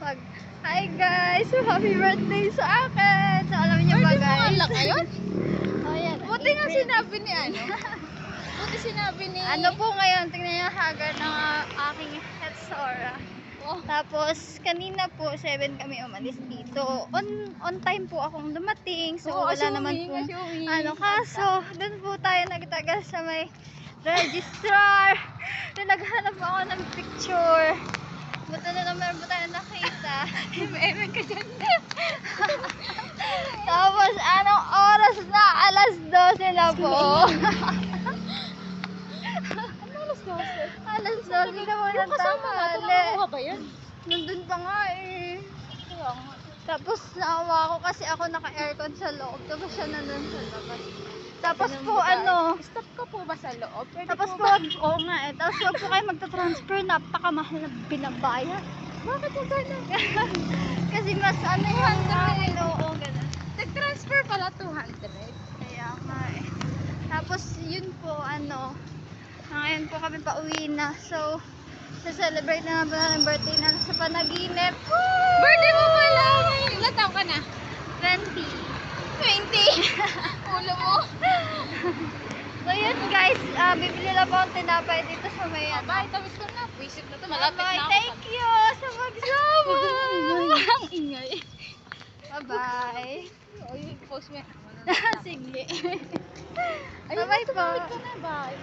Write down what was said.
Pag, hi guys! So, happy birthday sa akin! So, alam niyo ba guys? Birthday mo lang ngayon? Oh, yan. Buti nga sinabi ni ano. Buti sinabi ni... Ano po ngayon? Tingnan niyo hagar ng aking Hetsora. Oh. Tapos, kanina po, 7 kami umalis dito. On time po akong dumating. So, wala naman po. Kaso, doon po tayo nagtagal sa may registrar. Naghanap ako ng picture. Buto na naman po tayo nakita. Meron ka dyan. Tapos, anong oras na? Alas 12 na po. Ano alas 12? Alas 12 na po ng Yung kasama natin, tanghali. nakuha ba yan? Nandun pa nga eh. Kaya nga. Tapos naawa ako kasi ako naka-aircon sa loob. Tapos siya nandun sa labas. Tapos Ganun po ba? ano, Stop ka po ba sa loob? Pwede tapos po po, oo nga eh. Tapos wag po kayo magta-transfer, napakamahal na binabayad. Bakit mo gano'n? Kasi mas ano yung amin, oo, ganun. Nag-transfer pala 200. Kaya nga eh. Tapos yun po ano, ngayon po kami pauwi na. So, sa-celebrate na naman ng birthday na sa panaginip. Birthday mo pala! Ilan taon ka na? 20. 20! Ulo mo! So yun guys, bibili lang po ang tinapay dito sa may ano. Bye, tawid ko na. Visit na to. Malapit Bye, na ako. thank you sa magsama. Ang ingay. Bye-bye. O, yung post mo. Sige. Ayun, Bye-bye po. tumawid ka na. Bye.